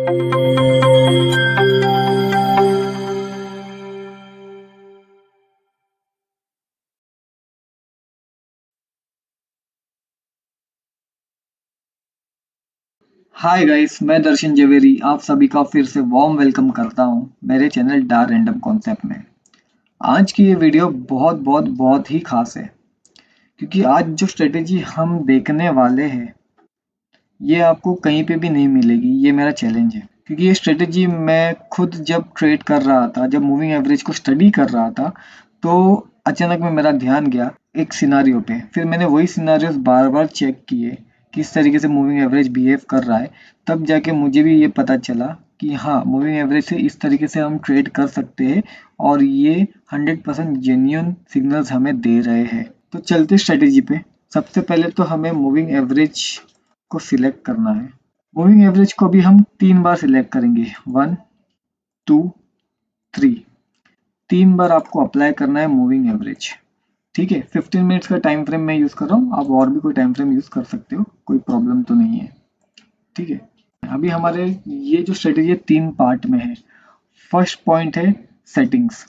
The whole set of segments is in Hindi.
हाय गाइस, मैं दर्शन जवेरी आप सभी का फिर से वार्म वेलकम करता हूं मेरे चैनल डार रैंडम कॉन्सेप्ट में। आज की ये वीडियो बहुत बहुत बहुत ही खास है क्योंकि आज जो स्ट्रेटेजी हम देखने वाले हैं ये आपको कहीं पे भी नहीं मिलेगी। ये मेरा चैलेंज है क्योंकि ये स्ट्रेटेजी मैं खुद जब ट्रेड कर रहा था, जब मूविंग एवरेज को स्टडी कर रहा था, तो अचानक में मेरा ध्यान गया एक सिनारियो पे। फिर मैंने वही सिनारियोस बार बार चेक किए किस तरीके से मूविंग एवरेज बिहेव कर रहा है। तब जाके मुझे भी ये पता चला कि हाँ, मूविंग एवरेज से इस तरीके से हम ट्रेड कर सकते हैं और ये 100% जेन्युइन सिग्नल्स हमें दे रहे हैं। तो चलते स्ट्रेटेजी पे। सबसे पहले तो हमें मूविंग एवरेज को सिलेक्ट करना है। मूविंग एवरेज को भी हम 3 बार सिलेक्ट करेंगे, 1, 2, 3। 3 बार आपको अप्लाई करना है मूविंग एवरेज। ठीक है, 15 मिनट्स का टाइम फ्रेम मैं यूज कर रहा हूँ, आप और भी कोई टाइम फ्रेम यूज कर सकते हो, कोई प्रॉब्लम तो नहीं है। ठीक है, अभी हमारे ये जो स्ट्रेटेजी है 3 पार्ट में है। फर्स्ट पॉइंट है सेटिंग्स,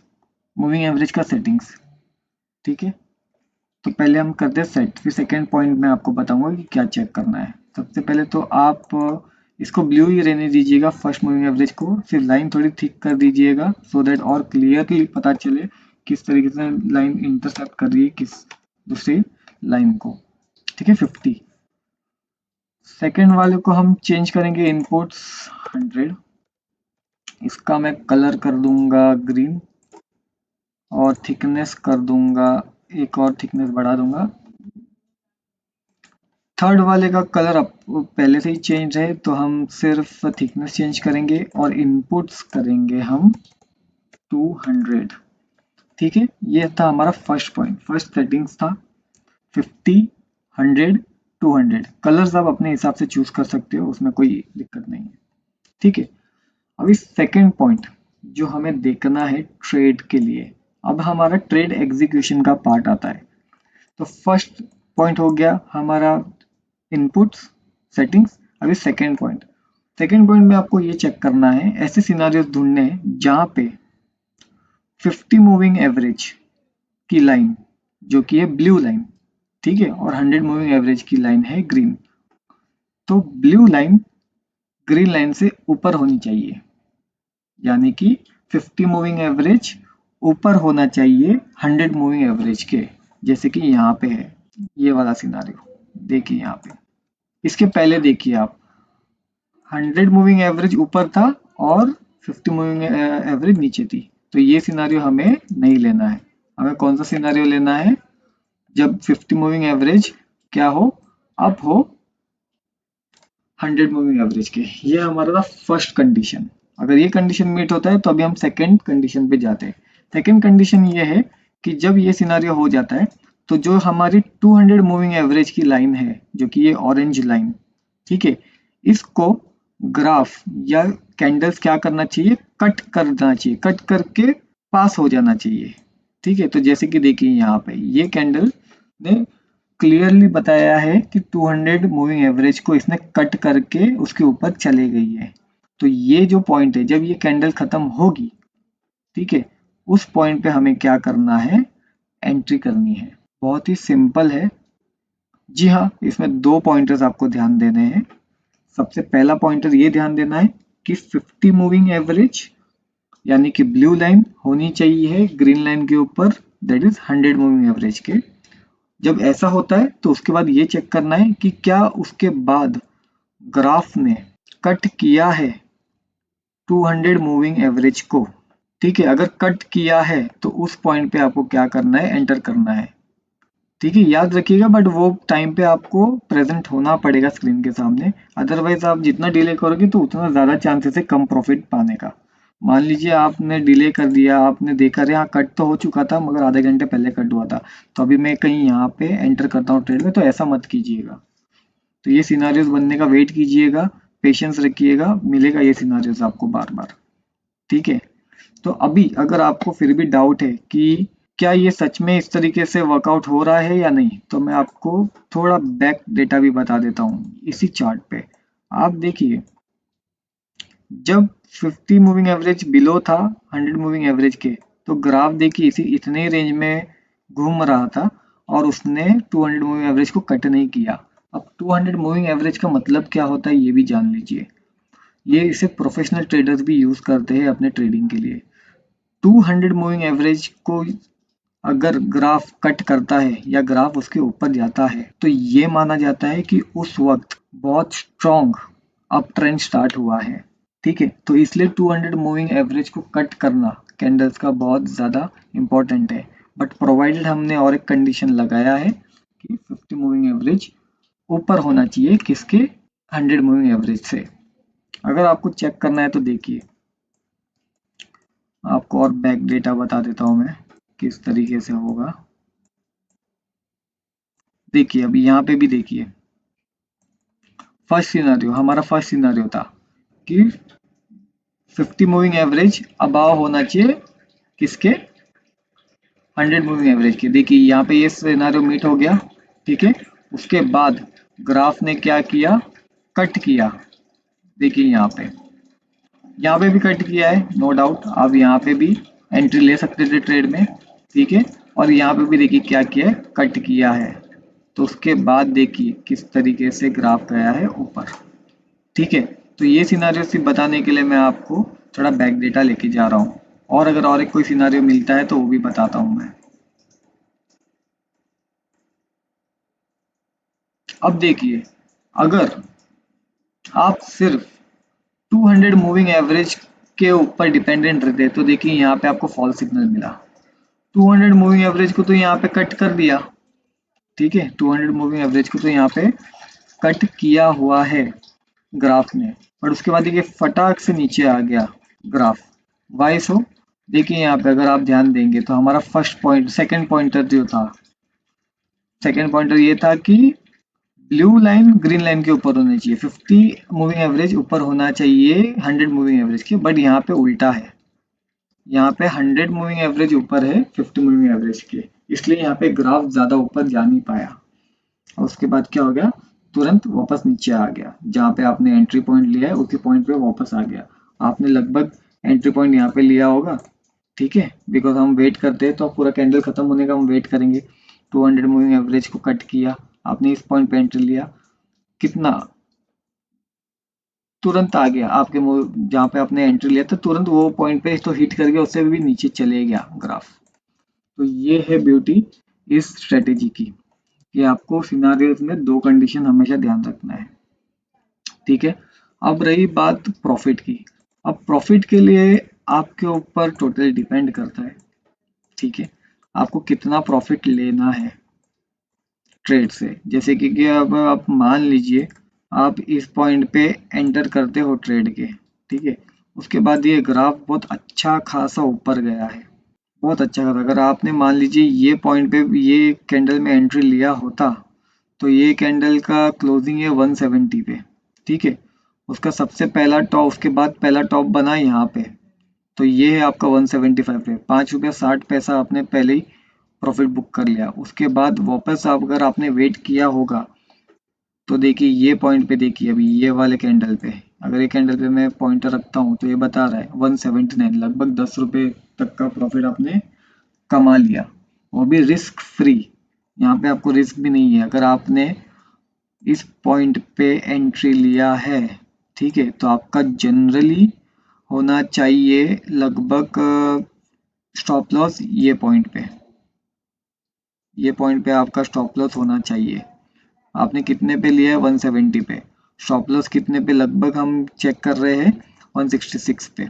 मूविंग एवरेज का सेटिंग्स। ठीक है, तो पहले हम करते हैं सेट, फिर सेकेंड पॉइंट में आपको बताऊंगा कि क्या चेक करना है। सबसे पहले तो आप इसको ब्लू ही रहने दीजिएगा, फर्स्ट मूविंग एवरेज को। फिर लाइन थोड़ी थिक कर दीजिएगा सो दैट और क्लियरली पता चले किस तरीके से लाइन इंटरसेप्ट कर रही है किस दूसरी लाइन को। ठीक है, 50। सेकेंड वाले को हम चेंज करेंगे इनपुट्स 100। इसका मैं कलर कर दूंगा ग्रीन और थिकनेस कर दूंगा, एक और थिकनेस बढ़ा दूंगा। थर्ड वाले का कलर अब पहले से ही चेंज है तो हम सिर्फ थिकनेस चेंज करेंगे और इनपुट्स करेंगे हम 200। ठीक है, ये था हमारा फर्स्ट पॉइंट, फर्स्ट सेटिंग्स था 50, 100, 200। कलर्स आप अपने हिसाब से चूज कर सकते हो, उसमें कोई दिक्कत नहीं है। ठीक है, अभी सेकेंड पॉइंट जो हमें देखना है ट्रेड के लिए, अब हमारा ट्रेड एग्जीक्यूशन का पार्ट आता है। तो फर्स्ट पॉइंट हो गया हमारा इनपुट्स सेटिंग्स। अभी सेकेंड पॉइंट में आपको ये चेक करना है, ऐसे सिनारियोस ढूंढने हैं जहां पे 50 मूविंग एवरेज की लाइन जो कि है ब्लू लाइन, ठीक है, और 100 मूविंग एवरेज की लाइन है ग्रीन। तो ब्लू लाइन ग्रीन लाइन से ऊपर होनी चाहिए, यानी कि 50 मूविंग एवरेज ऊपर होना चाहिए 100 मूविंग एवरेज के, जैसे कि यहाँ पे है ये वाला सिनारियो। देखिए यहाँ पे, इसके पहले देखिए आप, 100 मूविंग एवरेज ऊपर था और 50 मूविंग एवरेज नीचे थी। तो ये सिनारियो हमें नहीं लेना है। हमें कौन सा सिनारियो लेना है, जब 50 मूविंग एवरेज क्या हो, अप हो 100 मूविंग एवरेज के। ये हमारा था फर्स्ट कंडीशन। अगर ये कंडीशन मीट होता है तो अभी हम सेकंड कंडीशन पे जाते हैं। सेकंड कंडीशन ये है कि जब ये सिनारियो हो जाता है तो जो हमारी 200 मूविंग एवरेज की लाइन है, जो कि ये ऑरेंज लाइन, ठीक है, इसको ग्राफ या कैंडल्स क्या करना चाहिए, कट करना चाहिए, कट करके पास हो जाना चाहिए। ठीक है, तो जैसे कि देखिए यहाँ पे ये कैंडल ने क्लियरली बताया है कि 200 मूविंग एवरेज को इसने कट करके उसके ऊपर चले गई है। तो ये जो पॉइंट है, जब ये कैंडल खत्म होगी, ठीक है, उस पॉइंट पे हमें क्या करना है, एंट्री करनी है। बहुत ही सिंपल है। जी हाँ, इसमें 2 पॉइंटर्स आपको ध्यान देने हैं। सबसे पहला पॉइंटर ये ध्यान देना है कि 50 मूविंग एवरेज यानी कि ब्लू लाइन होनी चाहिए ग्रीन लाइन के ऊपर, दैट इज 100 मूविंग एवरेज के। जब ऐसा होता है तो उसके बाद ये चेक करना है कि क्या उसके बाद ग्राफ ने कट किया है 200 मूविंग एवरेज को। ठीक है, अगर कट किया है तो उस पॉइंट पे आपको क्या करना है, एंटर करना है। ठीक है, याद रखिएगा, बट वो टाइम पे आपको प्रेजेंट होना पड़ेगा स्क्रीन के सामने। अदरवाइज आप जितना डिले करोगे तो उतना ज्यादा चांसेस है कम प्रॉफिट पाने का। मान लीजिए आपने डिले कर दिया, आपने देखा अरे हाँ कट तो हो चुका था मगर आधे घंटे पहले कट हुआ था, तो अभी मैं कहीं यहाँ पे एंटर करता हूँ ट्रेड में, तो ऐसा मत कीजिएगा। तो ये सिनारियोस बनने का वेट कीजिएगा, पेशेंस रखिएगा, मिलेगा ये सिनारियोस आपको बार बार। ठीक है, तो अभी अगर आपको फिर भी डाउट है कि क्या ये सच में इस तरीके से वर्कआउट हो रहा है या नहीं, तो मैं आपको थोड़ा बैक डेटा भी बता देता हूँ इसी चार्ट पे। आप देखिए, जब 50 मूविंग एवरेज बिलो था 100 मूविंग एवरेज के, तो ग्राफ देखिए इसी इतने रेंज में घूम रहा था और उसने 200 मूविंग एवरेज को कट नहीं किया। अब 200 मूविंग एवरेज का मतलब क्या होता है ये भी जान लीजिए। ये इसे प्रोफेशनल ट्रेडर्स भी यूज करते हैं अपने ट्रेडिंग के लिए। 200 मूविंग एवरेज को अगर ग्राफ कट करता है या ग्राफ उसके ऊपर जाता है तो ये माना जाता है कि उस वक्त बहुत स्ट्रॉन्ग अप ट्रेंड स्टार्ट हुआ है। ठीक है, तो इसलिए 200 मूविंग एवरेज को कट करना कैंडल्स का बहुत ज़्यादा इम्पोर्टेंट है। बट प्रोवाइडेड हमने और एक कंडीशन लगाया है कि 50 मूविंग एवरेज ऊपर होना चाहिए किसके, 100 मूविंग एवरेज से। अगर आपको चेक करना है तो देखिए, आपको और बैक डेटा बता देता हूँ मैं किस तरीके से होगा। देखिए अभी यहाँ पे भी देखिए, हमारा फर्स्ट सिनारियो था कि 50 मूविंग एवरेज अबाव होना चाहिए किसके, 100 मूविंग एवरेज के। देखिए यहाँ पे ये सिनारियो मीट हो गया। ठीक है, उसके बाद ग्राफ ने क्या किया, कट किया। देखिए यहाँ पे भी कट किया है, नो डाउट आप यहाँ पे भी एंट्री ले सकते थे ट्रेड में। ठीक है, और यहाँ पे भी देखिए क्या किया है, कट किया है। तो उसके बाद देखिए किस तरीके से ग्राफ गया है ऊपर। ठीक है, तो ये सिनारियो सिर्फ बताने के लिए मैं आपको थोड़ा बैक डेटा लेके जा रहा हूँ, और अगर और एक कोई सिनारियो मिलता है तो वो भी बताता हूँ मैं। अब देखिए, अगर आप सिर्फ 200 मूविंग एवरेज के ऊपर डिपेंडेंट रहते तो देखिए यहाँ पे आपको फॉल सिग्नल मिला। 200 मूविंग एवरेज को तो यहाँ पे कट कर दिया। ठीक है, 200 मूविंग एवरेज को तो यहाँ पे कट किया हुआ है ग्राफ ने, और उसके बाद देखिए फटाक से नीचे आ गया ग्राफ। वाई सो, देखिए यहाँ पे अगर आप ध्यान देंगे तो हमारा फर्स्ट पॉइंट, सेकंड पॉइंटर जो था, सेकंड पॉइंटर ये था कि ब्लू लाइन ग्रीन लाइन के ऊपर होनी चाहिए, 50 मूविंग एवरेज ऊपर होना चाहिए 100 मूविंग एवरेज के, बट यहाँ पे उल्टा है। यहाँ पे 100 मूविंग एवरेज ऊपर है 50 मूविंग एवरेज के, इसलिए यहाँ पे ग्राफ ज्यादा ऊपर जा नहीं पाया। और उसके बाद क्या हो गया, तुरंत वापस नीचे आ गया। जहाँ पे आपने एंट्री पॉइंट लिया है उसी पॉइंट पे वापस आ गया। आपने लगभग एंट्री पॉइंट यहाँ पे लिया होगा। ठीक है, बिकॉज हम वेट करते हैं तो पूरा कैंडल खत्म होने का हम वेट करेंगे। 200 मूविंग एवरेज को कट किया, आपने इस पॉइंट पे एंट्री लिया, कितना तुरंत आ गया आपके जहाँ पे आपने एंट्री लिया था, तुरंत वो पॉइंट पे तो हिट कर गया, उससे भी नीचे चले गया ग्राफ। तो ये है ब्यूटी इस स्ट्रेटेजी की, कि आपको सिनारियोज में दो कंडीशन हमेशा ध्यान रखना है। ठीक है, अब रही बात प्रॉफिट की। अब प्रॉफिट के लिए आपके ऊपर टोटल डिपेंड करता है। ठीक है, आपको कितना प्रॉफिट लेना है ट्रेड से। जैसे कि अब आप मान लीजिए आप इस पॉइंट पे एंटर करते हो ट्रेड के। ठीक है, उसके बाद ये ग्राफ बहुत अच्छा खासा ऊपर गया है, बहुत अच्छा खासा। अगर आपने मान लीजिए ये पॉइंट पे ये कैंडल में एंट्री लिया होता तो ये कैंडल का क्लोजिंग है 170 पे। ठीक है, उसका सबसे पहला टॉप, उसके बाद पहला टॉप बना यहाँ पे, तो ये है आपका 175 पे, 5 रुपया 60 पैसा आपने पहले ही प्रॉफिट बुक कर लिया। उसके बाद वापस आप अगर आपने वेट किया होगा तो देखिए ये पॉइंट पे, देखिए अभी ये वाले कैंडल पे, अगर ये कैंडल पे मैं पॉइंटर रखता हूँ तो ये बता रहा है 179, लगभग 10 रुपये तक का प्रॉफिट आपने कमा लिया, वो भी रिस्क फ्री। यहाँ पे आपको रिस्क भी नहीं है। अगर आपने इस पॉइंट पे एंट्री लिया है, ठीक है, तो आपका जनरली होना चाहिए लगभग स्टॉप लॉस ये पॉइंट पे आपका स्टॉप लॉस होना चाहिए। आपने कितने पे लिया है, 170 पे। स्टॉप लॉस कितने पे लगभग हम चेक कर रहे हैं, 166 पे।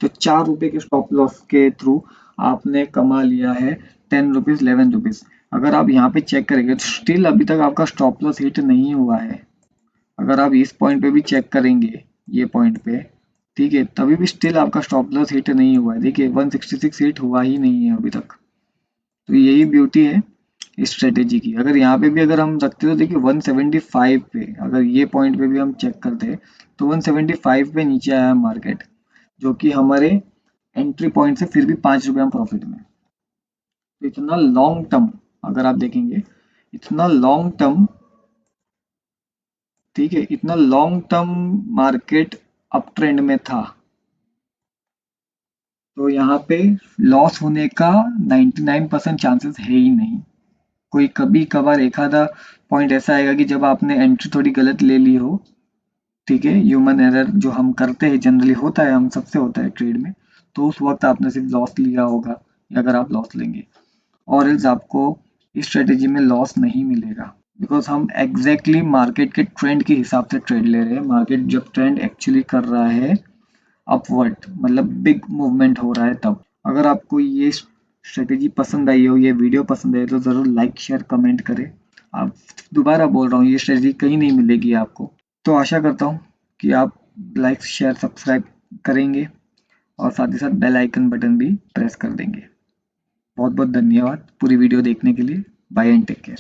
तो 4 रुपए के स्टॉप लॉस के थ्रू आपने कमा लिया है 10 रुपीज 11 रुपीज। अगर आप यहाँ पे चेक करेंगे तो स्टिल अभी तक आपका स्टॉप लॉस हिट नहीं हुआ है। अगर आप इस पॉइंट पे भी चेक करेंगे, ये पॉइंट पे, ठीक है, तभी भी स्टिल आपका स्टॉप लॉस हिट नहीं हुआ है। देखिए 166 हिट हुआ ही नहीं है अभी तक। तो यही ब्यूटी है इस स्ट्रेटेजी की। अगर यहाँ पे भी अगर हम रखते तो देखिए 175 पे, अगर ये पॉइंट पे भी हम चेक करते तो 175 पे नीचे आया मार्केट, जो कि हमारे एंट्री पॉइंट से फिर भी 5 रुपये हम प्रॉफिट में। तो इतना लॉन्ग टर्म अगर आप देखेंगे, इतना लॉन्ग टर्म, ठीक है, इतना long term market up trend में था, तो यहाँ पे लॉस होने का 99% चांसेस है ही नहीं। कोई कभी कभार एक आधा पॉइंट ऐसा आएगा कि जब आपने एंट्री थोड़ी गलत ले ली हो, ठीक है, ह्यूमन एरर जो हम करते हैं जनरली होता है, हम सबसे होता है ट्रेड में, तो उस वक्त आपने सिर्फ लॉस लिया होगा, या अगर आप लॉस लेंगे, और एल्स आपको इस स्ट्रेटेजी में लॉस नहीं मिलेगा, बिकॉज हम एग्जैक्टली मार्केट के ट्रेंड के हिसाब से ट्रेड ले रहे हैं। मार्केट जब ट्रेंड एक्चुअली कर रहा है अपवर्ड, मतलब बिग मूवमेंट हो रहा है, तब अगर आपको ये स्ट्रेटेजी पसंद आई हो, ये वीडियो पसंद आई, तो ज़रूर लाइक शेयर कमेंट करें। आप, दोबारा बोल रहा हूँ, ये स्ट्रेटेजी कहीं नहीं मिलेगी आपको। तो आशा करता हूँ कि आप लाइक शेयर सब्सक्राइब करेंगे और साथ ही साथ बेल आइकन बटन भी प्रेस कर देंगे। बहुत बहुत धन्यवाद पूरी वीडियो देखने के लिए। Bye and take care.